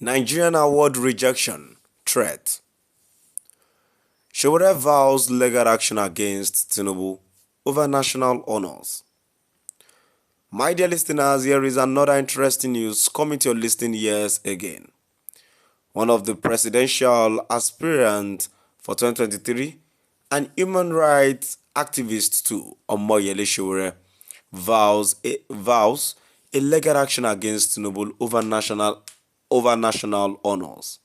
Nigerian award rejection threat. Sowore vows legal action against Tinubu over national honors. My dear listeners, here is another interesting news coming to your listening ears again. One of the presidential aspirants for 2023 and human rights activist too, Omoyele Sowore, vows a legal action against Tinubu over national honors.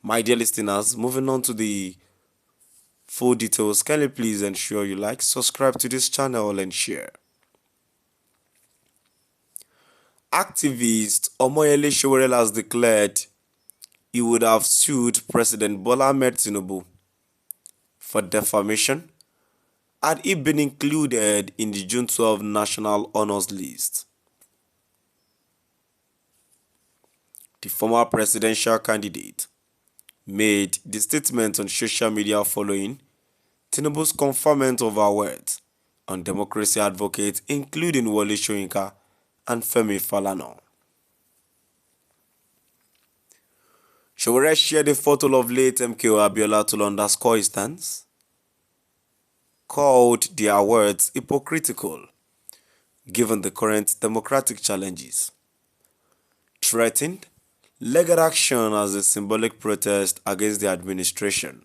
My dear listeners, moving on to the full details, can you please ensure you like, subscribe to this channel and share. Activist Omoyele Sowore has declared he would have sued President Bola Ahmed Tinubu for defamation had he been included in the June 12 National Honors List. The former presidential candidate made the statement on social media following Tinubu's conferment of awards on democracy advocates including Wole Soyinka and Femi Falana. Sowore shared a photo of late MKO Abiola to underscore his stance, called the awards hypocritical given the current democratic challenges, threatened legal action as a symbolic protest against the administration.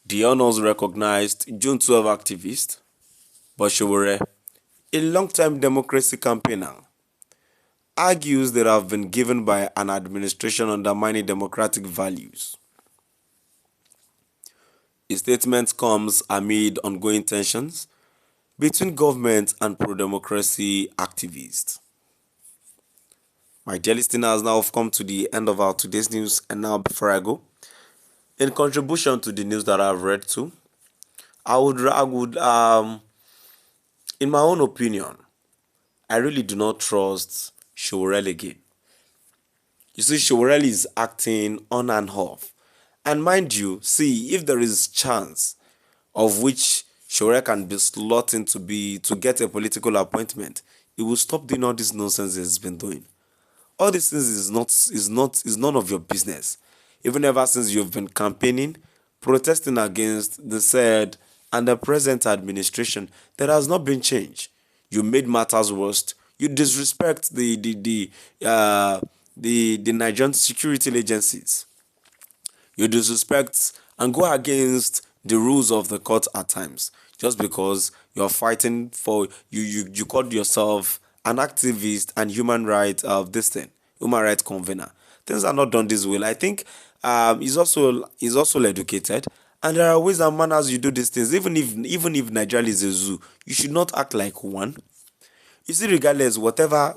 The honors recognized June 12 activist, but Sowore, a long-time democracy campaigner, argues they have been given by an administration undermining democratic values. His statement comes amid ongoing tensions between government and pro-democracy activists. My dear listeners, now have come to the end of our today's news, and now before I go, in contribution to the news that I've read to, I would in my own opinion, I really do not trust Sowore again. You see, Sowore is acting on and off. And mind you, see, if there is chance of which Sowore can be slotting to get a political appointment, he will stop doing all this nonsense he's been doing. All these things is none of your business. Even ever since you've been campaigning, protesting against the said and the present administration, there has not been change. You made matters worse. You disrespect the Nigerian security agencies. You disrespect and go against the rules of the court at times, just because you're fighting for you called yourself an activist and human rights human rights convener. Things are not done this way. I think he's also educated, and there are ways and manners you do these things. Even if Nigeria is a zoo, you should not act like one. You see, regardless, whatever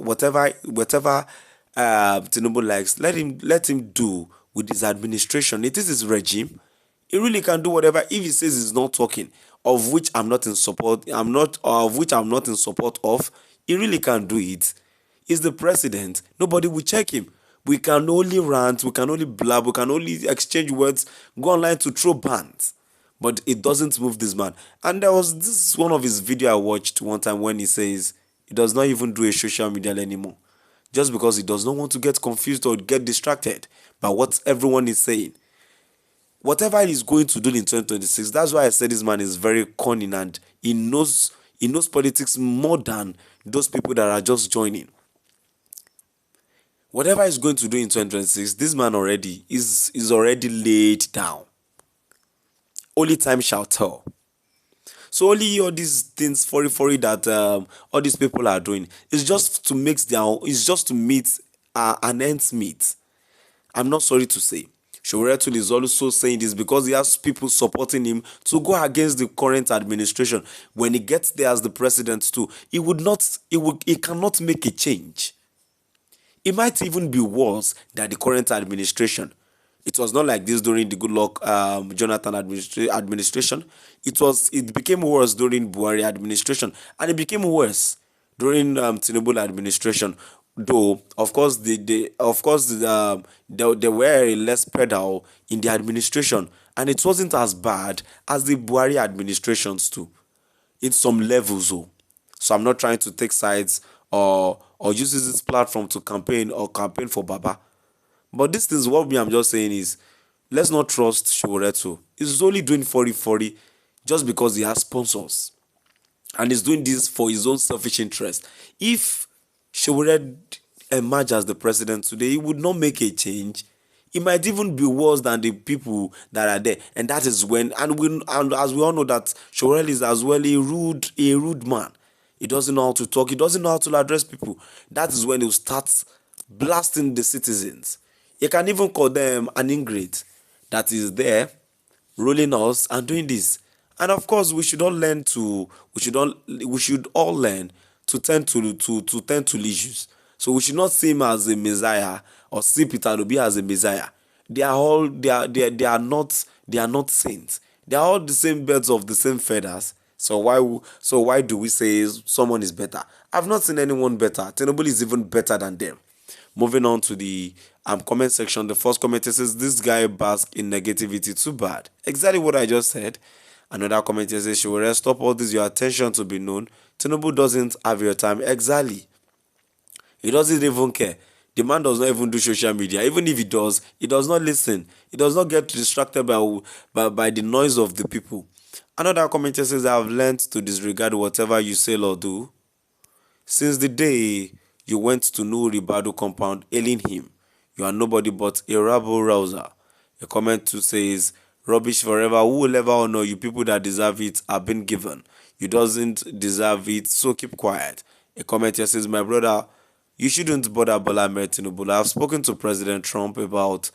Tinubu likes, let him do with his administration. It is his regime. He really can do whatever. If he says he's not talking, of which I'm not in support, of which I'm not in support of, he really can do it. He's the president. Nobody will check him. We can only rant, we can only blab, we can only exchange words, go online to throw bans. But it doesn't move this man. And this is one of his video I watched one time when he says he does not even do a social media anymore. Just because he does not want to get confused or get distracted by what everyone is saying. Whatever he's going to do in 2026, that's why I said this man is very cunning and he knows politics more than those people that are just joining. Whatever he's going to do in 2026, this man already is already laid down. Only time shall tell. So only all these things for that all these people are doing is just to meet an ends meet. I'm not sorry to say. Sowore is also saying this because he has people supporting him to go against the current administration. When he gets there as the president too, he cannot make a change. It might even be worse than the current administration. It was not like this during the Goodluck Jonathan administration. It became worse during Buhari administration, and it became worse during Tinubu administration. Though of course there were less pedal in the administration, and it wasn't as bad as the Buhari administrations too, in some levels though. So I'm not trying to take sides or use this platform to campaign for Baba. But this is what me I'm just saying is, let's not trust Sowore. He's only doing 40-40 just because he has sponsors, and he's doing this for his own selfish interest. If Sowore emerged as the president today, he would not make a change. It might even be worse than the people that are there, and that is when, and as we all know that Sowore is as well a rude man. He doesn't know how to talk. He doesn't know how to address people. That is when he'll start blasting the citizens. He can even call them an ingrate that is there rolling us and doing this. And of course, we should all learn to tend to issues. So we should not see him as a messiah or see Peter Obi as a messiah. They are not saints. They are all the same birds of the same feathers. So why do we say someone is better? I've not seen anyone better. Tinubu is even better than them. Moving on to the comment section, the first comment says, "This guy basks in negativity, too bad." Exactly what I just said. Another comment says, "She will stop all this, your attention to be known. Tinubu doesn't have your time." Exactly. He doesn't even care. The man does not even do social media. Even if he does not listen. He does not get distracted by the noise of the people. Another commenter says, "I have learned to disregard whatever you say or do. Since the day you went to Nuri Badu compound hailing him, you are nobody but a rabble rouser." A comment too says, "Rubbish forever. Who will ever honor you? People that deserve it are being given. You doesn't deserve it, so keep quiet." A comment here says, "My brother, you shouldn't bother Bola Ahmed Tinubu. I've spoken to President Trump about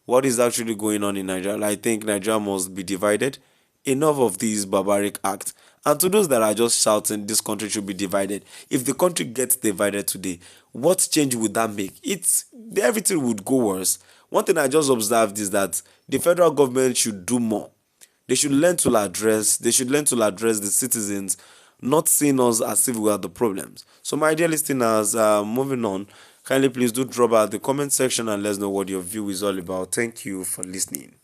what is actually going on in Nigeria. I think Nigeria must be divided. Enough of these barbaric acts." And to those that are just shouting this country should be divided, if the country gets divided today, what change would that make? Everything would go worse. One thing I just observed is that the federal government should do more. They should learn to address the citizens, not seeing us as if we are the problems. So my dear listeners, moving on, kindly please do drop out the comment section and let us know what your view is all about. Thank you for listening.